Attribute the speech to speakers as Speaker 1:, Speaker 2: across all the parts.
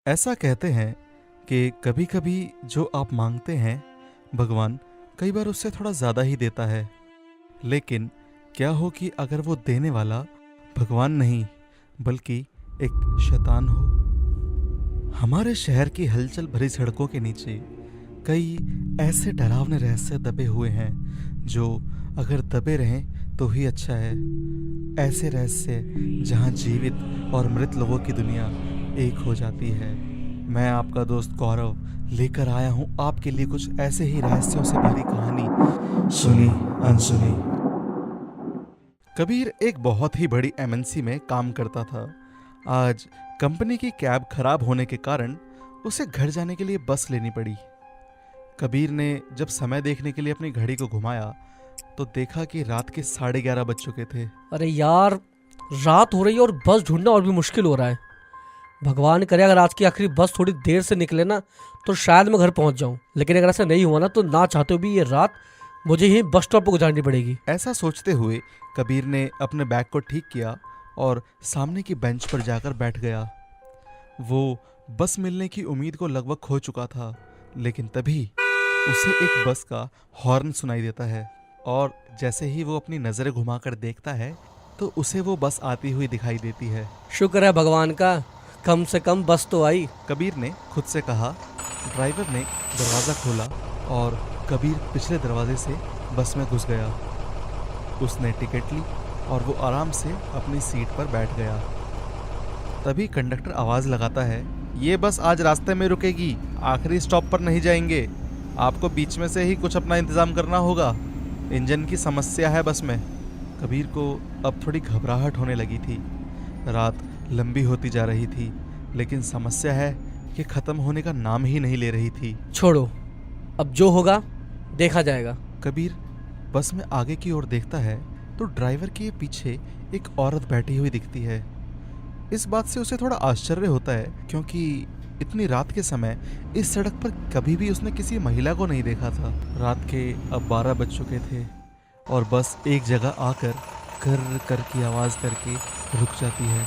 Speaker 1: ऐसा कहते हैं कि कभी-कभी जो आप मांगते हैं, भगवान कई बार उससे थोड़ा ज़्यादा ही देता है। लेकिन क्या हो कि अगर वो देने वाला भगवान नहीं, बल्कि एक शैतान हो? हमारे शहर की हलचल भरी सड़कों के नीचे कई ऐसे डरावने रहस्य दबे हुए हैं, जो अगर दबे रहें तो ही अच्छा है। ऐसे रहस्य जहां जीवित और मृत लोगों की दुनिया एक हो जाती है। मैं आपका दोस्त गौरव लेकर आया हूं आपके लिए कुछ ऐसे ही रहस्यों से भरी कहानी, सुनी अनसुनी। कबीर एक बहुत ही बड़ी एमएनसी में काम करता था। आज कंपनी की कैब खराब होने के कारण उसे घर जाने के लिए बस लेनी पड़ी। कबीर ने जब समय देखने के लिए अपनी घड़ी को घुमाया तो देखा कि रात के 11:30 बज चुके थे।
Speaker 2: अरे यार, रात हो रही है और बस ढूंढना और भी मुश्किल हो रहा है। भगवान करे अगर आज की आखिरी बस थोड़ी देर से निकले ना तो शायद मैं घर पहुंच जाऊं। लेकिन अगर ऐसा नहीं हुआ ना तो ना चाहते हुए भी ये रात मुझे ही बस स्टॉप पर गुजारनी पड़ेगी।
Speaker 1: ऐसा सोचते हुए कबीर ने अपने बैग को ठीक किया और सामने की बेंच पर जाकर बैठ गया। वो बस मिलने की उम्मीद को लगभग खो चुका था, लेकिन तभी उसे एक बस का हॉर्न सुनाई देता है और जैसे ही वो अपनी नज़रें घुमाकर देखता है तो उसे वो बस आती हुई दिखाई देती है।
Speaker 2: शुक्र है भगवान का, कम से कम बस तो आई।
Speaker 1: कबीर ने खुद से कहा। ड्राइवर ने दरवाज़ा खोला और कबीर पिछले दरवाजे से बस में घुस गया। उसने टिकट ली और वो आराम से अपनी सीट पर बैठ गया। तभी कंडक्टर आवाज़ लगाता है, ये बस आज रास्ते में रुकेगी, आखिरी स्टॉप पर नहीं जाएंगे। आपको बीच में से ही कुछ अपना इंतज़ाम करना होगा, इंजन की समस्या है बस में। कबीर को अब थोड़ी घबराहट होने लगी थी। रात लंबी होती जा रही थी, लेकिन समस्या है कि ख़त्म होने का नाम ही नहीं ले रही थी।
Speaker 2: छोड़ो, अब जो होगा देखा जाएगा।
Speaker 1: कबीर बस में आगे की ओर देखता है तो ड्राइवर के पीछे एक औरत बैठी हुई दिखती है। इस बात से उसे थोड़ा आश्चर्य होता है, क्योंकि इतनी रात के समय इस सड़क पर कभी भी उसने किसी महिला को नहीं देखा था। रात के अब 12 बज चुके थे और बस एक जगह आकर कर कर की आवाज़ करके रुक जाती है।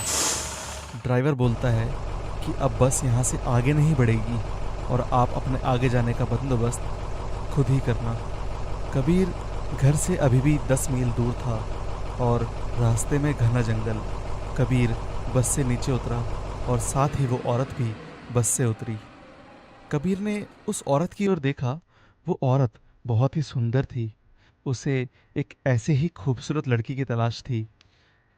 Speaker 1: ड्राइवर बोलता है कि अब बस यहाँ से आगे नहीं बढ़ेगी और आप अपने आगे जाने का बंदोबस्त खुद ही करना। कबीर घर से अभी भी 10 मील दूर था और रास्ते में घना जंगल। कबीर बस से नीचे उतरा और साथ ही वो औरत भी बस से उतरी। कबीर ने उस औरत की ओर देखा। वो औरत बहुत ही सुंदर थी। उसे एक ऐसे ही खूबसूरत लड़की की तलाश थी।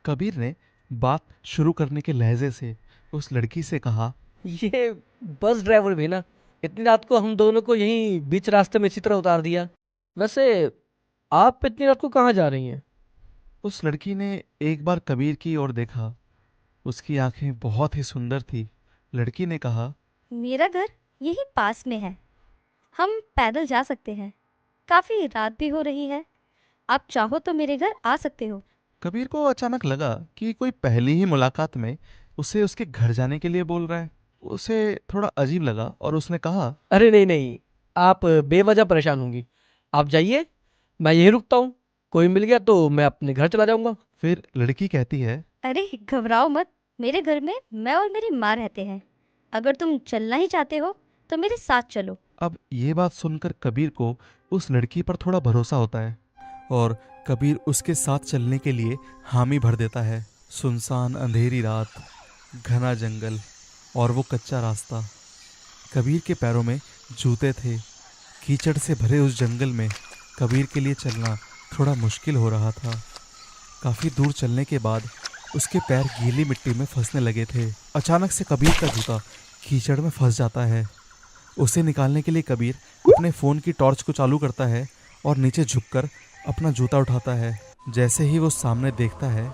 Speaker 1: कबीर ने बात शुरू करने के लहजे से उस लड़की से कहा,
Speaker 2: ये बस ड्राइवर भी ना इतनी रात को हम दोनों को यहीं बीच रास्ते में इसी तरह उतार दिया। वैसे आप इतनी रात को कहाँ जा रही हैं?
Speaker 1: उस लड़की ने एक बार कबीर की ओर देखा। उसकी आंखें बहुत ही सुंदर थी। लड़की ने कहा,
Speaker 3: मेरा घर यही पास में है, हम पैदल जा सकते हैं। काफी रात भी हो रही है, आप चाहो तो मेरे घर आ सकते हो।
Speaker 1: कबीर को अचानक लगा कि कोई पहली ही मुलाकात में उसे उसके घर जाने के लिए बोल रहा है। उसे थोड़ा अजीब लगा और उसने कहा,
Speaker 2: अरे नहीं नहीं, आप बेवजह परेशान होंगी। आप जाइए, मैं यहीं रुकता हूँ। कोई मिल गया तो मैं अपने घर चला जाऊंगा।
Speaker 1: फिर लड़की कहती है,
Speaker 3: अरे घबराओ मत, मेरे घर में मैं और मेरी माँ रहते हैं। अगर तुम चलना ही चाहते हो तो मेरे साथ चलो।
Speaker 1: अब ये बात सुनकर कबीर को उस लड़की पर थोड़ा भरोसा होता है और कबीर उसके साथ चलने के लिए हामी भर देता है। सुनसान अंधेरी रात, घना जंगल और वो कच्चा रास्ता। कबीर के पैरों में जूते थे। कीचड़ से भरे उस जंगल में कबीर के लिए चलना थोड़ा मुश्किल हो रहा था। काफ़ी दूर चलने के बाद उसके पैर गीली मिट्टी में फंसने लगे थे। अचानक से कबीर का जूता कीचड़ में फंस जाता है। उसे निकालने के लिए कबीर अपने फ़ोन की टॉर्च को चालू करता है और नीचे झुककर अपना जूता उठाता है। जैसे ही वो सामने देखता है,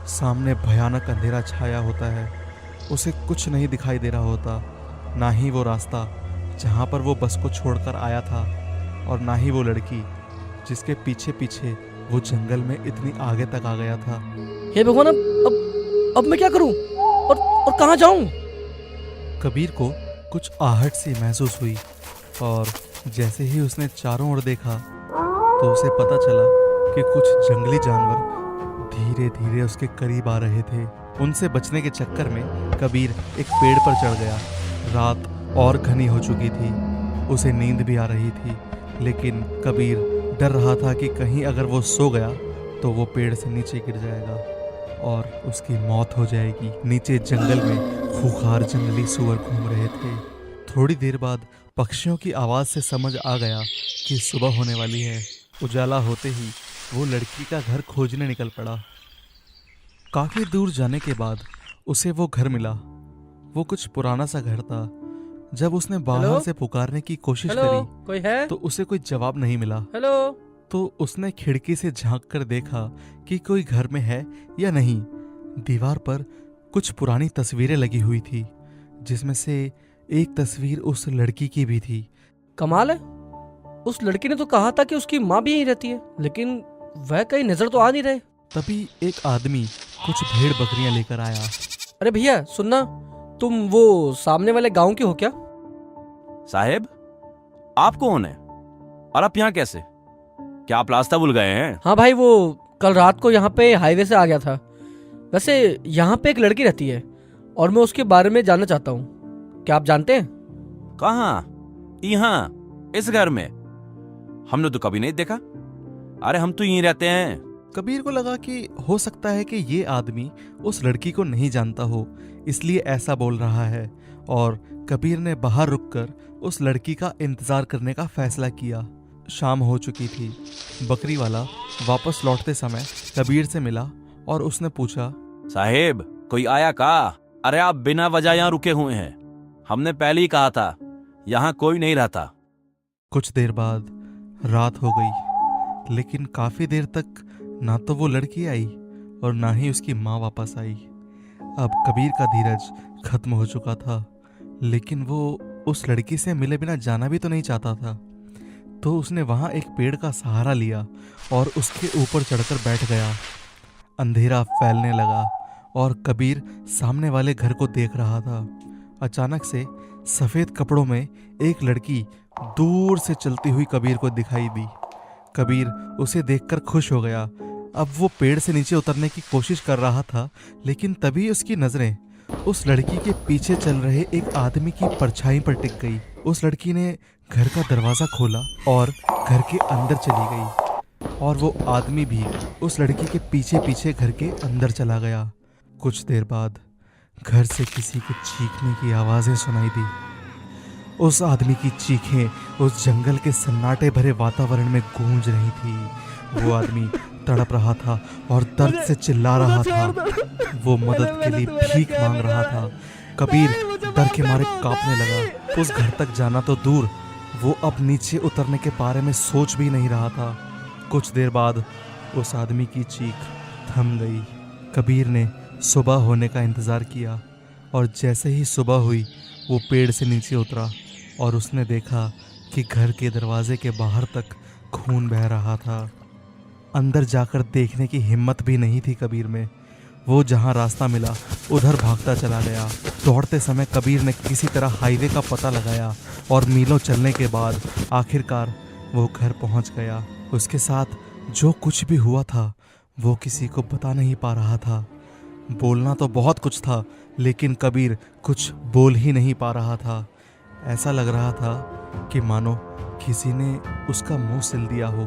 Speaker 1: सामने भयानक अंधेरा छाया होता है। उसे कुछ नहीं दिखाई दे रहा होता, ना ही वो रास्ता जहाँ पर वो बस को छोड़कर आया था और ना ही वो लड़की जिसके पीछे पीछे वो जंगल में इतनी आगे तक आ गया था।
Speaker 2: हे भगवान, अब मैं क्या करूं और कहाँ जाऊं?
Speaker 1: कबीर को कुछ आहट सी महसूस हुई और जैसे ही उसने चारों ओर देखा तो उसे पता चला कि कुछ जंगली जानवर धीरे धीरे उसके करीब आ रहे थे। उनसे बचने के चक्कर में कबीर एक पेड़ पर चढ़ गया रात और घनी हो चुकी थी। उसे नींद भी आ रही थी, लेकिन कबीर डर रहा था कि कहीं अगर वो सो गया तो वो पेड़ से नीचे गिर जाएगा और उसकी मौत हो जाएगी। नीचे जंगल में खूंखार जंगली सूअर घूम रहे थे। थोड़ी देर बाद पक्षियों की आवाज़ से समझ आ गया कि सुबह होने वाली है। उजाला होते ही वो लड़की का घर खोजने निकल पड़ा। काफ़ी दूर जाने के बाद उसे वो घर मिला। वो कुछ पुराना सा घर था। जब उसने बाहर
Speaker 2: हेलो?
Speaker 1: से पुकारने की कोशिश
Speaker 2: हेलो,
Speaker 1: करी
Speaker 2: कोई है?
Speaker 1: तो उसे कोई जवाब नहीं मिला।
Speaker 2: हेलो।
Speaker 1: तो उसने खिड़की से झांक कर देखा कि कोई घर में है या नहीं। दीवार पर कुछ पुरानी तस्वीरें लगी हुई थी, जिसमें से एक तस्वीर उस लड़की की भी थी।
Speaker 2: कमाल है, उस लड़की ने तो कहा था कि उसकी माँ भी यहीं रहती है, लेकिन वह कहीं नजर तो आ नहीं रहे।
Speaker 1: तभी एक आदमी कुछ भेड़ बकरियां लेकर आया।
Speaker 2: अरे भैया सुनना, तुम वो सामने वाले गांव के हो क्या?
Speaker 4: साहेब, आप कौन है और आप यहाँ कैसे? क्या आप रास्ता भूल गए हैं?
Speaker 2: हाँ भाई, वो कल रात को यहाँ पे हाईवे से आ गया था। वैसे यहाँ पे एक लड़की रहती है और मैं उसके बारे में जानना चाहता हूँ। क्या आप जानते हैं?
Speaker 4: कहाँ? यहाँ इस घर में? हमने तो कभी नहीं देखा। अरे हम तो यहीं रहते हैं।
Speaker 1: कबीर को लगा कि हो सकता है कि ये आदमी उस लड़की को नहीं जानता हो, इसलिए ऐसा बोल रहा है। और कबीर ने बाहर रुककर उस लड़की का इंतजार करने का फैसला किया। शाम हो चुकी थी। बकरी वाला वापस लौटते समय कबीर से मिला और उसने पूछा,
Speaker 4: साहेब, कोई आया का? अरे आप बिना वजह यहाँ रुके हुए हैं। हमने पहले ही कहा था यहाँ कोई नहीं रहता।
Speaker 1: कुछ देर बाद रात हो गई, लेकिन काफी देर तक ना तो वो लड़की आई और ना ही उसकी माँ वापस आई। अब कबीर का धीरज खत्म हो चुका था, लेकिन वो उस लड़की से मिले बिना जाना भी तो नहीं चाहता था। तो उसने वहां एक पेड़ का सहारा लिया और उसके ऊपर चढ़कर बैठ गया। अंधेरा फैलने लगा और कबीर सामने वाले घर को देख रहा था। अचानक से सफेद कपड़ों में एक लड़की दूर से चलती हुई कबीर को दिखाई दी। कबीर उसे देखकर खुश हो गया। अब वो पेड़ से नीचे उतरने की कोशिश कर रहा था, लेकिन तभी उसकी नजरें उस लड़की के पीछे चल रहे एक आदमी की परछाई पर टिक गई। उस लड़की ने घर का दरवाजा खोला और घर के अंदर चली गई, और वो आदमी भी उस लड़की के पीछे पीछे घर के अंदर चला गया। कुछ देर बाद घर से किसी के चीखने की आवाजें सुनाई दी। उस आदमी की चीखें उस जंगल के सन्नाटे भरे वातावरण में गूंज रही थी। वो आदमी तड़प रहा था और दर्द से चिल्ला रहा था। वो मदद के लिए भीख मांग रहा था। कबीर डर के मारे कांपने लगा। उस घर तक जाना तो दूर, वो अब नीचे उतरने के बारे में सोच भी नहीं रहा था। कुछ देर बाद उस आदमी की चीख थम गई। कबीर ने सुबह होने का इंतजार किया, और जैसे ही सुबह हुई वो पेड़ से नीचे उतरा और उसने देखा कि घर के दरवाजे के बाहर तक खून बह रहा था। अंदर जाकर देखने की हिम्मत भी नहीं थी कबीर में। वो जहां रास्ता मिला उधर भागता चला गया। दौड़ते समय कबीर ने किसी तरह हाईवे का पता लगाया और मीलों चलने के बाद आखिरकार वो घर पहुंच गया। उसके साथ जो कुछ भी हुआ था वो किसी को बता नहीं पा रहा था। बोलना तो बहुत कुछ था, लेकिन कबीर कुछ बोल ही नहीं पा रहा था। ऐसा लग रहा था कि मानो किसी ने उसका मुंह सिल दिया हो।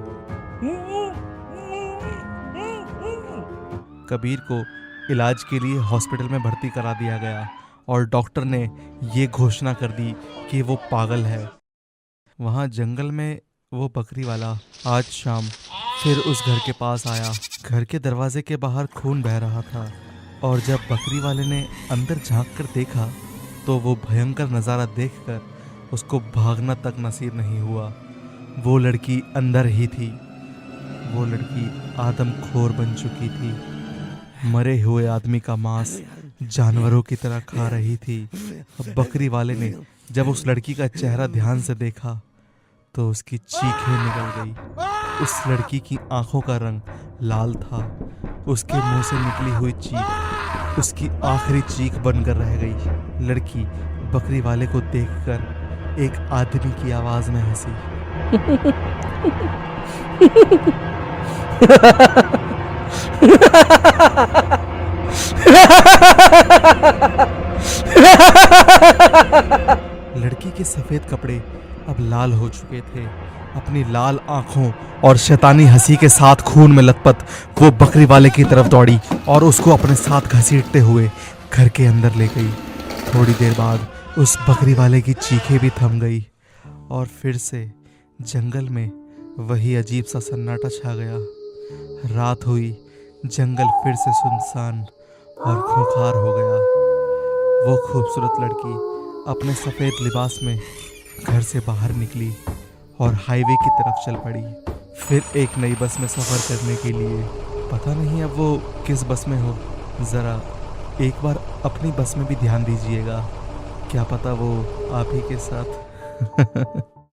Speaker 1: कबीर को इलाज के लिए हॉस्पिटल में भर्ती करा दिया गया और डॉक्टर ने ये घोषणा कर दी कि वो पागल है। वहाँ जंगल में वो बकरी वाला आज शाम फिर उस घर के पास आया। घर के दरवाजे के बाहर खून बह रहा था, और जब बकरी वाले ने अंदर झांक कर देखा तो वो भयंकर नज़ारा देखकर उसको भागना तक नसीब नहीं हुआ। वो लड़की अंदर ही थी। वो लड़की आदमखोर बन चुकी थी। मरे हुए आदमी का मांस जानवरों की तरह खा रही थी। बकरी वाले ने जब उस लड़की का चेहरा ध्यान से देखा तो उसकी चीखें निकल गई। उस लड़की की आंखों का रंग लाल था। उसके मुंह से निकली हुई चीख उसकी आखिरी चीख बनकर रह गई। लड़की बकरी वाले को देखकर एक आदमी की आवाज में हंसी। के सफ़ेद कपड़े अब लाल हो चुके थे। अपनी लाल आंखों और शैतानी हंसी के साथ खून में लथपथ वो बकरी वाले की तरफ दौड़ी और उसको अपने साथ घसीटते हुए घर के अंदर ले गई। थोड़ी देर बाद उस बकरी वाले की चीखें भी थम गई और फिर से जंगल में वही अजीब सा सन्नाटा छा गया। रात हुई, जंगल फिर से सुनसान और खूंखार हो गया। वो खूबसूरत लड़की अपने सफ़ेद लिबास में घर से बाहर निकली और हाईवे की तरफ चल पड़ी, फिर एक नई बस में सफ़र करने के लिए। पता नहीं अब वो किस बस में हो। ज़रा एक बार अपनी बस में भी ध्यान दीजिएगा, क्या पता वो आप ही के साथ